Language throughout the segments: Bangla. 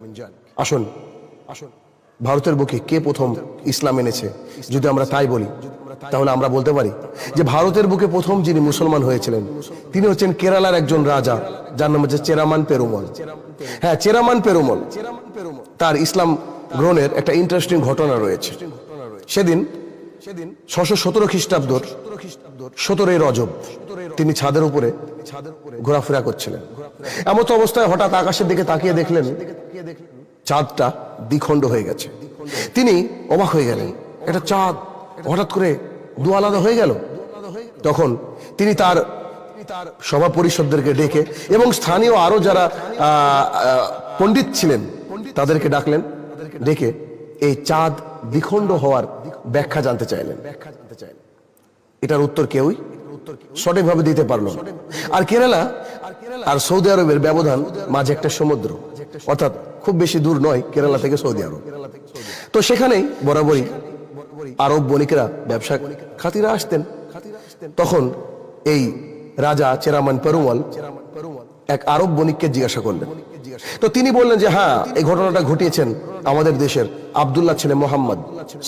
আসুন আসুন ভারতের বুকে কে প্রথম ইসলাম এনেছে যদি আমরা তাই বলি তাহলে আমরা বলতে পারি যে ভারতের বুকে প্রথম যিনি মুসলমান হয়েছিলেন তিনি হচ্ছেন কেরালার একজন রাজা যার নাম হচ্ছে চেরামান পেরুমল। হ্যাঁ, চেরামান পেরুমল তার ইসলাম গ্রহণের একটা ইন্টারেস্টিং ঘটনা রয়েছে। সেদিন 617 খ্রিস্টাব্দর 17 রজব তিনি ছাদের উপরে ঘোরাফেরা করছিলেন। এমত অবস্থায় হঠাৎ আকাশের দিকে তাকিয়ে দেখলেন চাঁদটা দ্বিখণ্ড হয়ে গেছে। তিনি অবাক হয়ে গেলেন, এটা চাঁদ হঠাৎ করে দু আলাদা হয়ে গেল। তখন তিনি তার সভা পরিষদদেরকে ডেকে এবং স্থানীয় আরো যারা পণ্ডিত ছিলেন তাদেরকে ডাকলেন, ডেকে এই চাঁদ দ্বিখণ্ড হওয়ার ব্যাখ্যা জানতে চাইলেন। এটার উত্তর কেউই সঠিকভাবে দিতে পারলো না। আর কেরালা আর সৌদি আরবের ব্যবধান মাঝে একটা সমুদ্র, অর্থাৎ খুব বেশি দূর নয় কেরালা থেকে সৌদি আরব। তো সেখানেই বরাবরই আরব বণিকেরা ব্যবসা খাতিরা আসতেন। তখন এই রাজা চেরামান পেরুমল এক আরব বণিককে জিজ্ঞাসা করলেন। তো তিনি বললেন যে হ্যাঁ, এই ঘটনাটা ঘটিয়েছেন আমাদের দেশের আব্দুল্লাহ ছেলে মোহাম্মদ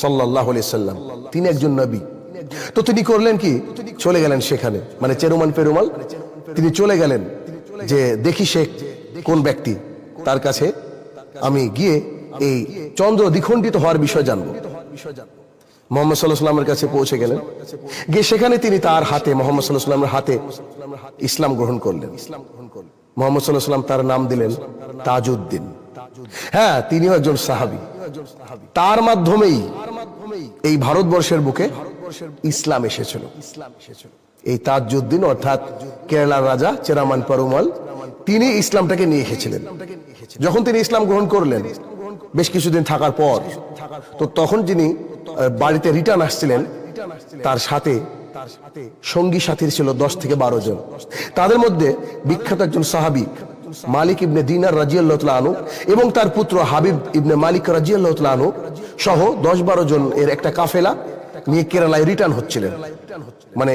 সাল্লাল্লাহু আলাইহি সাল্লাম, তিনি একজন নবী। তো তিনি করলেন কি, চলে গেলেন সেখানে, মানে চেরামান পেরুমল তিনি চলে গেলেন যে দেখি সে কোন ব্যক্তি, তার কাছে আমি গিয়ে এই চন্দ্র দ্বিখণ্ডিত হওয়ার বিষয় জানবো। মোহাম্মদ সাল্লাল্লাহু আলাইহি সাল্লামের কাছে পৌঁছে গেলেন, গিয়ে সেখানে তিনি তার হাতে, মোহাম্মদ সাল্লাল্লাহু আলাইহি সাল্লামের হাতে ইসলাম গ্রহণ করলেন। মোহাম্মদ সাল্লাল্লাহু আলাইহি সাল্লাম তার নাম দিলেন তাজউদ্দিন। হ্যাঁ, তিনিও একজন সাহাবী। তার মাধ্যমেই এই ভারতবর্ষের বুকে ইসলাম এসেছিল। এই তাজউদ্দিন অর্থাৎ কেরালার রাজা চেরামান পেরুমল তিনি ইসলামটাকে নিয়ে এসেছিলেন। যখন তিনি ইসলাম গ্রহণ করলেন বেশ কিছুদিন থাকার পর, তো তখন যিনি বাড়িতে রিটার্ন আসছিলেন তার সাথে সঙ্গী সাথীর ছিল 10 থেকে 12 জন। তাদের মধ্যে বিখ্যাত একজন সাহাবী মালিক ইবনে দিনার রাদিয়াল্লাহু তাআলা আনহু এবং তার পুত্র হাবিব ইবনে মালিক রাদিয়াল্লাহু তাআলা আনহু সহ 10-12 জন এর একটা কাফেলা নিয়ে কেরালায় রিটার্ন হচ্ছিলেন। মানে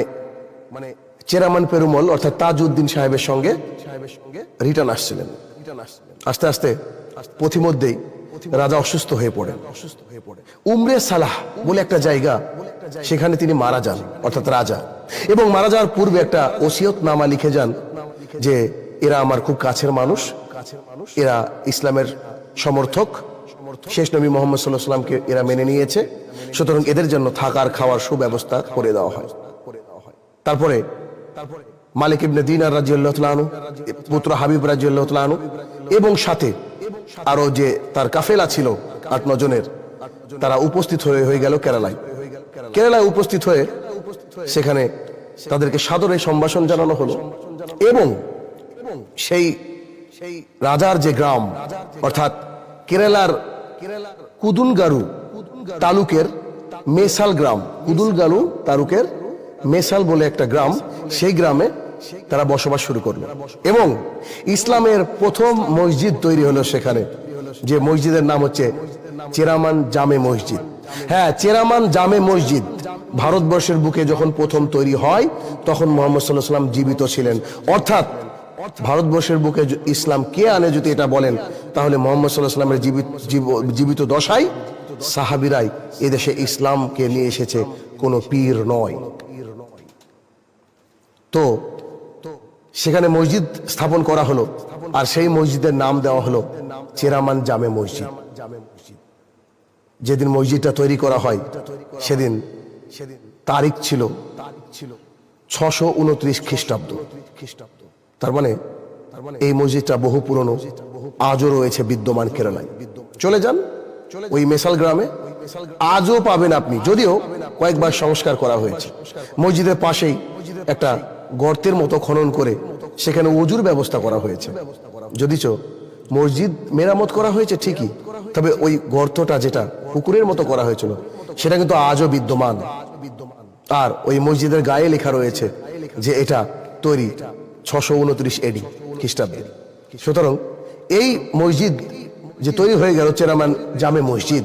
চেরামান পেরুমল অর্থাৎ তাজউদ্দিন সাহেবের সঙ্গে রিটার্ন আসছিলেন। আস্তে আস্তে পথিমধ্যেই রাজা অসুস্থ হয়ে পড়েন। উমরে সালাহ বলে একটা জায়গা, সেখানে তিনি মারা যান অর্থাৎ রাজা, এবং মারা যাওয়ার পূর্বে একটা ওসিয়তনামা লিখে যান যে এরা আমার খুব কাছের মানুষ, এরা ইসলামের সমর্থক, শেষ নবী মুহাম্মদ সাল্লাল্লাহু আলাইহি সাল্লামকে এরা মেনে নিয়েছে, সুতরাং এদের জন্য থাকার খাওয়ার সুব্যবস্থা করে দেওয়া হয়। তারপরে মালিক ইবনে দিনার রাদিয়াল্লাহু তাআলা আনহু, পুত্র হাবিব রাদিয়াল্লাহু তাআলা আনহু এবং সাথে আরো যে তার কাফেলা ছিল 8-9 জনের, তারা উপস্থিত হয়ে গেল কেরালায়। কেরালায় উপস্থিত হয়ে সেখানে তাদেরকে সাদরে সম্ভাষণ জানানো হলো এবং সেই রাজার যে গ্রাম অর্থাৎ কেরালার কুদুলগারু তালুকের মেসাল গ্রাম, কুদুলগারু তালুকের মেসাল বলে একটা গ্রাম, সেই গ্রামে তারা বসবাস শুরু করলো এবং ইসলামের প্রথম মসজিদ তৈরি হলো সেখানে, যে মসজিদের নাম হচ্ছে চেরামান জামে মসজিদ। হ্যাঁ, চেরামান জামে মসজিদ ভারতবর্ষের বুকে যখন প্রথম তৈরি হয় তখন মুহাম্মদ সাল্লাল্লাহু আলাইহি সাল্লাম জীবিত ছিলেন। অর্থাৎ ভারতবর্ষের বুকে ইসলাম কে আনে যদি এটা বলেন, তাহলে মুহাম্মদ সাল্লাল্লাহু আলাইহি সাল্লামের জীবিত দশায় সাহাবীরাই এদেশে ইসলামকে নিয়ে এসেছে, কোনো পীর নয়। তো সেখানে মসজিদ স্থাপন করা হলো আর সেই মসজিদের নাম দেওয়া হলো চেরামান জামে মসজিদ। যেদিন মসজিদটা তৈরি করা হয় সেদিন তারিখ ছিল 629 খ্রিস্টাব্দ। তার মানে এই মসজিদটা বহু পুরনো, আজও রয়েছে বিদ্যমান কেরালায়। চলে যান ওই মেসাল গ্রামে, আজও পাবেন আপনি, যদিও কয়েকবার সংস্কার করা হয়েছে। মসজিদের পাশেই একটা গর্তের মতো খনন করে সেখানে ওযুর ব্যবস্থা করা হয়েছে। যদিচ মসজিদ মেরামত করা হয়েছে ঠিকই, তবে ওই গর্তটা যেটা পুকুরের মতো করা হয়েছিল সেটা কিন্তু আজও বিদ্যমান। আর ওই মসজিদের গায়ে লেখা রয়েছে যে এটা তৈরি 629 এডি খ্রিস্টাব্দে। সুতরাং এই মসজিদ যে তৈরি হয়ে গেল চেরামান জামে মসজিদ,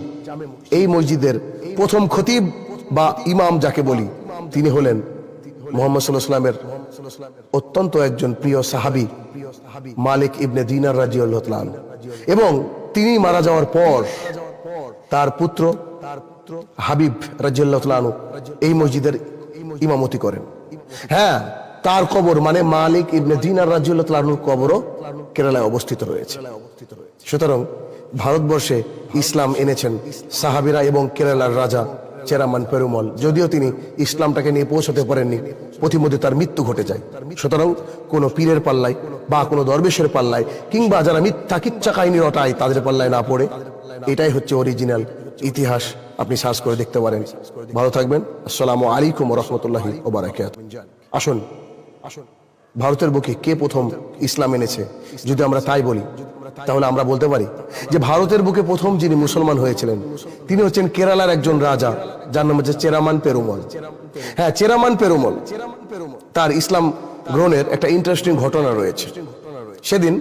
এই মসজিদের প্রথম খতিব বা ইমাম যাকে বলি তিনি হলেন মুহাম্মদ সাল্লাল্লাহু আলাইহি সাল্লামের অত্যন্ত একজন প্রিয় সাহাবী মালিক ইবনে দিনার রাদিয়াল্লাহু তাআলা আনহু। এবং তিনি মারা যাওয়ার পর তার পুত্র হাবিব রাদিয়াল্লাহু তাআলা আনহু এই মসজিদের ইমামতি করেন। হ্যাঁ, তার কবর মানে মালিক ইবনে দিনার রাদিয়াল্লাহু তাআলা আনহুর কবরও কেরালায় অবস্থিত রয়েছে। সুতরাং ভারতবর্ষে ইসলাম এনেছেন সাহাবীরা এবং কেরালার রাজা চেরামান পেরুমল। যদিও তিনি ইসলামটাকে নিয়ে পৌঁছতে পারেননি, পথিমধ্যে তার মৃত্যু ঘটে যায়। সুতরাং কোনো পীরের পাল্লায় বা কোনো দরবেশের পাল্লায় কিংবা যারা মিথ্যা কিচ্ছা কাহিনী রটায় তাদের পাল্লায় না পড়ে, এটাই হচ্ছে অরিজিনাল ইতিহাস। আপনি সার্চ করে দেখতে পারেন। ভালো থাকবেন। আসসালামু আলাইকুম ওয়া রাহমাতুল্লাহি ওয়া বারাকাতুহু। আসুন, ভারতের বুকে কে প্রথম ইসলাম এনেছে যদি আমরা তাই বলি, তাহলে আমরা বলতে পারি যে ভারতের বুকে প্রথম যিনি মুসলমান হয়েছিলেন তিনি হচ্ছেন কেরালার একজন রাজা, যার নাম হচ্ছে চেরামান পেরুমল। হ্যাঁ, চেরামান পেরুমল। তার ইসলাম গ্রহণের একটা ইন্টারেস্টিং ঘটনা রয়েছে। সেদিন